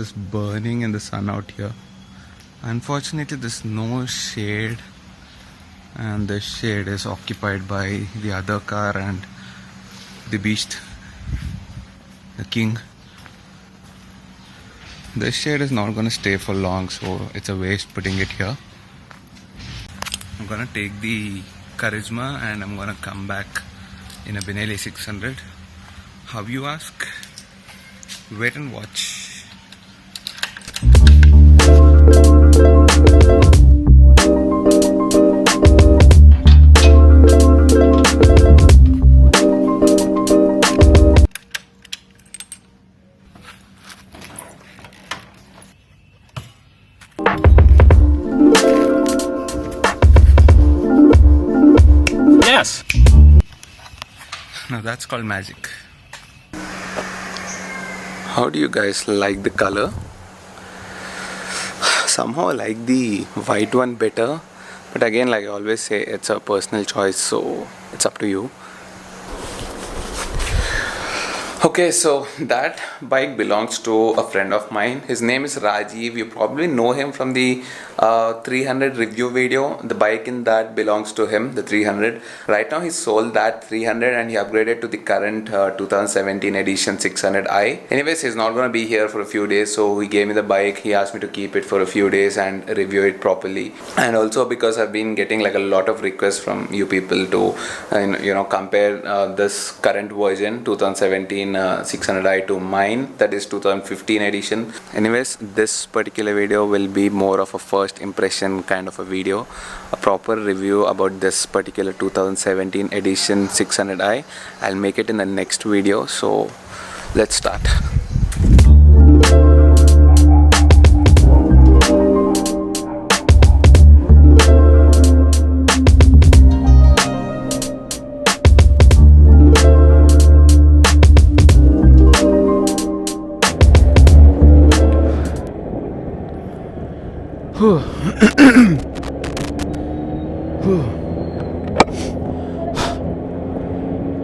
is burning in the sun out here. Unfortunately, there's no shade, and the shade is occupied by the other car and the beast, the king. The shade is not going to stay for long, so it's a waste putting it here. I'm going to take the Charisma and I'm going to come back in a BENELLI 600. How you ask? Wait and watch. Yes. Now that's called magic. How do you guys like the color? Somehow I like the white one better, but again, like I always say, it's a personal choice, so it's up to you. Okay, so that bike belongs to a friend of mine. His name is Rajiv. You probably know him from the 300 review video. The bike in that belongs to him, the 300. Right now he sold that 300 and he upgraded to the current 2017 edition 600i. Anyways, he's not going to be here for a few days, so he gave me the bike. He asked me to keep it for a few days and review it properly. And also because I've been getting like a lot of requests from you people to compare this current version 2017 600i to mine, that is 2015 edition. Anyways, this particular video will be more of a first impression kind of a video, a proper review about this particular 2017 edition 600i. I'll make it in the next video, so let's start.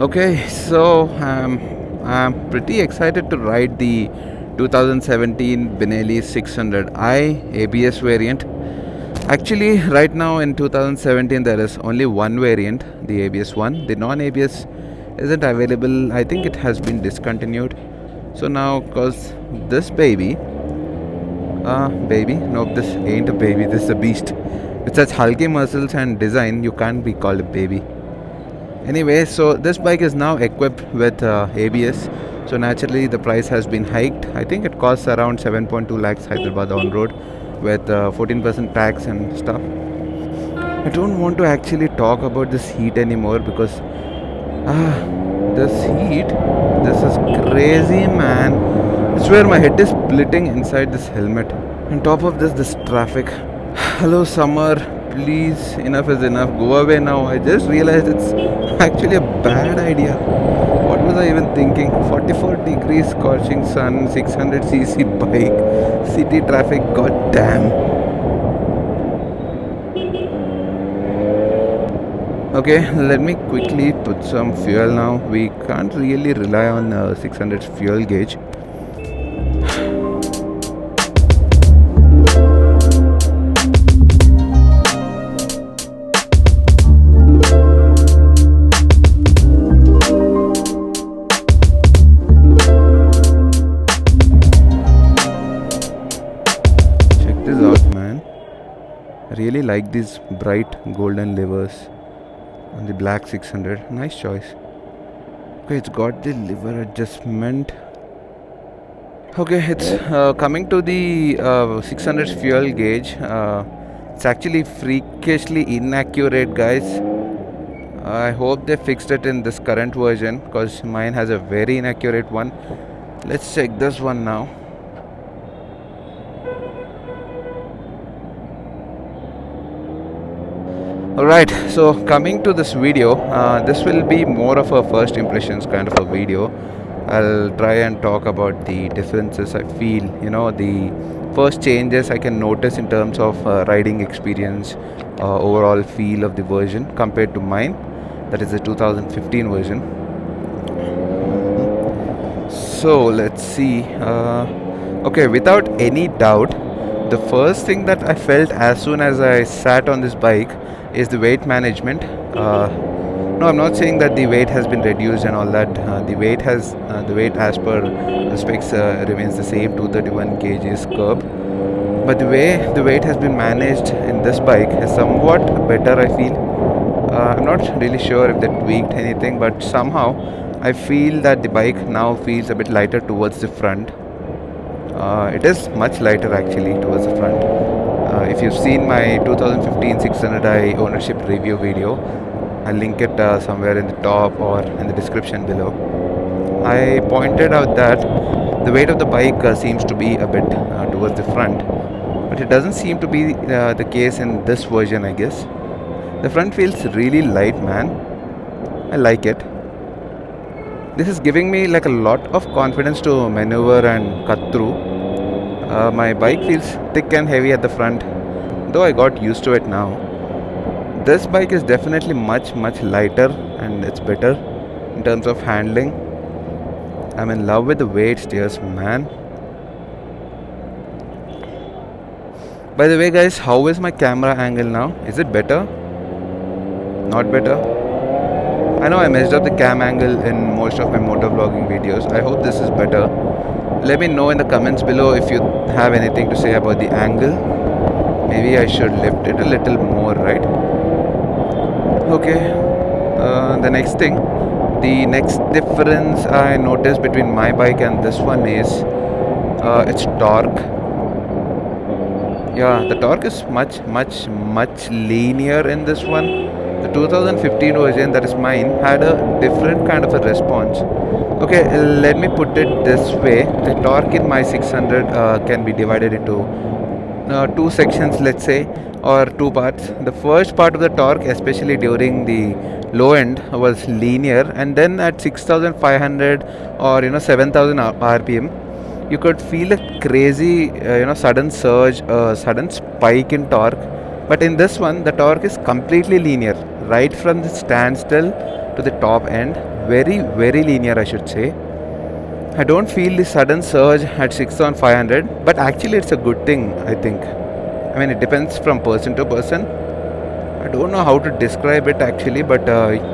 Okay, so I'm pretty excited to ride the 2017 BENELLI 600i ABS variant. Actually, right now in 2017 there is only one variant, the ABS one. The non-ABS isn't available. I think it has been discontinued. So now, cause this baby, nope, this ain't a baby, this is a beast. With such hulky muscles and design, you can't be called a baby. Anyway, so this bike is now equipped with ABS. So naturally the price has been hiked. I think it costs around 7.2 lakhs Hyderabad on road with 14% tax and stuff. I don't want to actually talk about this heat anymore because this heat, this is crazy, man. I swear my head is splitting inside this helmet. On top of this traffic. Hello summer, please, enough is enough, go away now. I just realized it's actually a bad idea. What was I even thinking? 44 degrees scorching sun, 600cc bike, city traffic, god damn. Okay, let me quickly put some fuel now. We can't really rely on 600's fuel gauge. Really like these bright golden levers on the black 600. Nice choice. Okay, it's got the lever adjustment. Okay, it's coming to the 600 fuel gauge. It's actually freakishly inaccurate, guys. I hope they fixed it in this current version because mine has a very inaccurate one. Let's check this one now. Alright, so coming to this video, this will be more of a first impressions kind of a video. I'll try and talk about the differences I feel, the first changes I can notice in terms of riding experience, overall feel of the version compared to mine, that is the 2015 version. So let's see. Okay, without any doubt, the first thing that I felt as soon as I sat on this bike is the weight management. No, I'm not saying that the weight has been reduced and all that. The weight as per the specs remains the same, 231 kgs curb. But the way the weight has been managed in this bike is somewhat better, I feel. I'm not really sure if they tweaked anything, but somehow I feel that the bike now feels a bit lighter towards the front. It is much lighter actually towards the front. If you've seen my 2015 600i ownership review video, I'll link it somewhere in the top or in the description below. I pointed out that the weight of the bike seems to be a bit towards the front, but it doesn't seem to be the case in this version, I guess. The front feels really light, man. I like it. This is giving me like a lot of confidence to maneuver and cut through. My bike feels thick and heavy at the front, though I got used to it now. This bike is definitely much lighter and it's better in terms of handling. I'm in love with the way it steers, man. By the way, guys, how is my camera angle now? Is it better? Not better? I know I messed up the cam angle in most of my motovlogging videos. I hope this is better. Let me know in the comments below if you have anything to say about the angle. Maybe I should lift it a little more, right? Okay. The next difference I noticed between my bike and this one is its torque. Yeah, the torque is much linear in this one. The 2015 version, that is mine, had a different kind of a response. Okay, let me put it this way. The torque in my 600 can be divided into two sections, let's say, or two parts. The first part of the torque, especially during the low end, was linear, and then at 6500 or 7000 rpm, you could feel a crazy sudden surge, sudden spike in torque. But in this one, the torque is completely linear, right from the standstill to the top end. Very linear, I should say. I don't feel the sudden surge at 6500, but actually it's a good thing, I think. I mean, it depends from person to person. I don't know how to describe it actually, but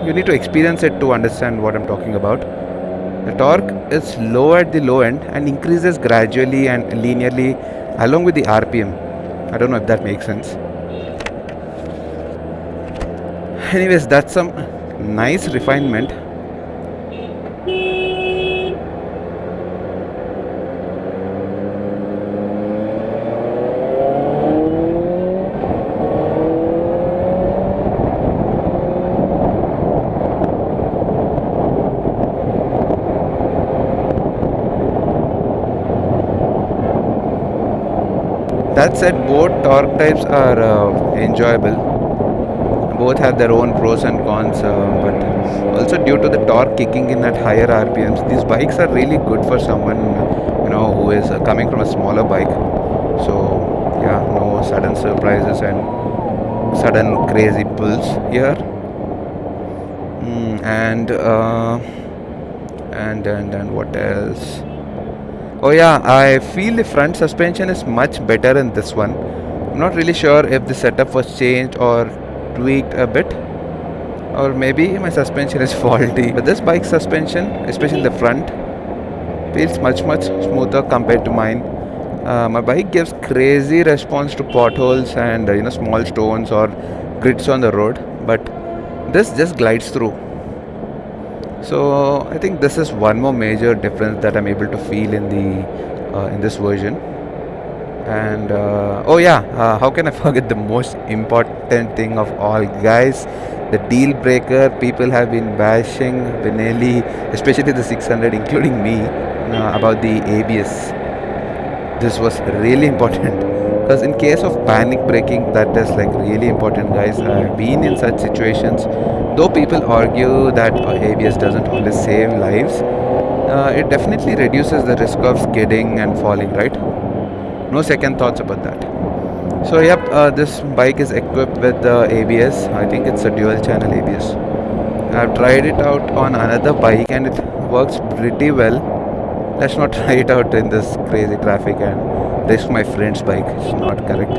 you need to experience it to understand what I'm talking about. The torque is low at the low end and increases gradually and linearly along with the RPM. I don't know if that makes sense. Anyways, that's some nice refinement. That said, both torque types are enjoyable. Both have their own pros and cons, but also due to the torque kicking in at higher RPMs, these bikes are really good for someone who is coming from a smaller bike. So yeah, no sudden surprises and sudden crazy pulls here. And what else? Oh yeah, I feel the front suspension is much better in this one. I'm not really sure if the setup was changed or tweaked a bit, or maybe my suspension is faulty. But this bike suspension, especially the front, feels much smoother compared to mine. My bike gives crazy response to potholes and small stones or grids on the road, but this just glides through. So I think this is one more major difference that I'm able to feel in this version. And oh yeah, how can I forget the most important thing of all, guys? The deal breaker. People have been bashing Benelli, especially the 600, including me, about the ABS. This was really important because in case of panic braking, that is like really important, guys. I've been in such situations. Though people argue that ABS doesn't always save lives, it definitely reduces the risk of skidding and falling, right? No second thoughts about that. So yep, this bike is equipped with the ABS. I think it's a dual channel ABS. I've tried it out on another bike and it works pretty well. let's not try it out in this crazy traffic and risk my friend's bike. It's not correct.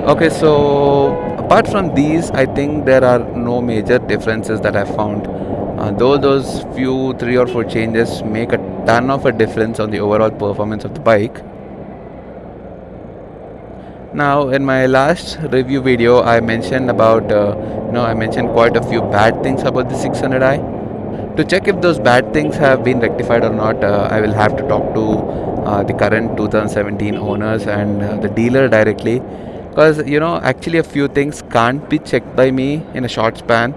Okay, so apart from these, I think there are no major differences that I found. Though those few 3 or 4 changes make a ton of a difference on the overall performance of the bike. Now, in my last review video, I mentioned about, I mentioned quite a few bad things about the 600i. To check if those bad things have been rectified or not, I will have to talk to the current 2017 owners and the dealer directly. Because, actually, a few things can't be checked by me in a short span.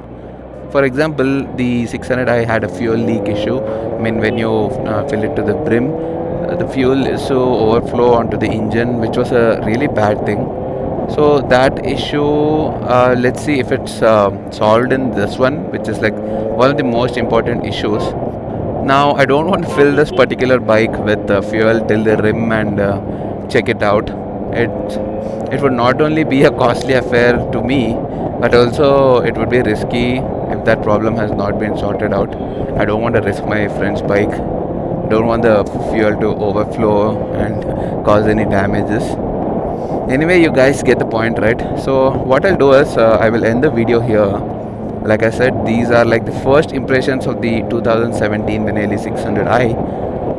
For example, the 600i had a fuel leak issue. I mean, when you fill it to the brim, the fuel issue overflow onto the engine, which was a really bad thing. So that issue, let's see if it's solved in this one, which is like one of the most important issues. Now, I don't want to fill this particular bike with fuel till the rim and check it out. It would not only be a costly affair to me, but also it would be risky if that problem has not been sorted out. I don't want to risk my friend's bike. Don't want the fuel to overflow and cause any damages. Anyway, you guys get the point, right? So what I'll do is I will end the video here. Like I said, these are like the first impressions of the 2017 Benelli 600i.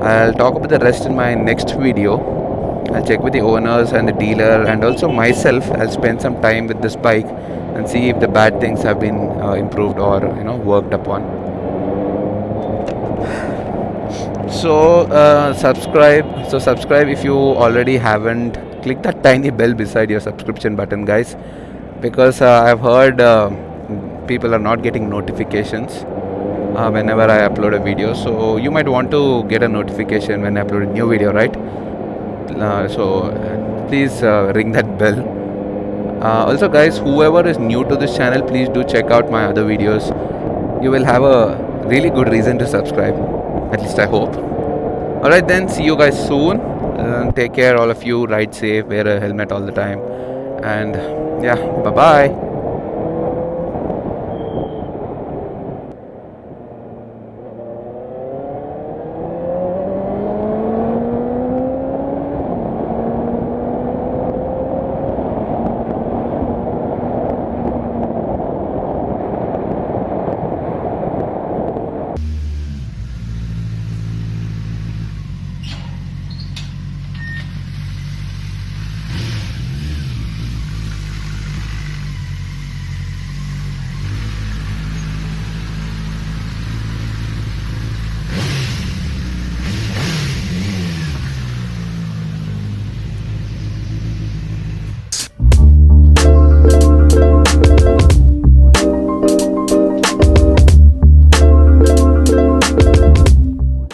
I'll talk about the rest in my next video. I'll check with the owners and the dealer and also myself. I'll spend some time with this bike and see if the bad things have been improved or worked upon. Subscribe if you already haven't. Click that tiny bell beside your subscription button, guys, because I've heard people are not getting notifications whenever I upload a video. So you might want to get a notification when I upload a new video, right? Please ring that bell. Also, guys, whoever is new to this channel, please do check out my other videos. You will have a really good reason to subscribe. At least I hope. Alright then, see you guys soon. Take care, all of you. Ride safe, wear a helmet all the time. And yeah, bye bye.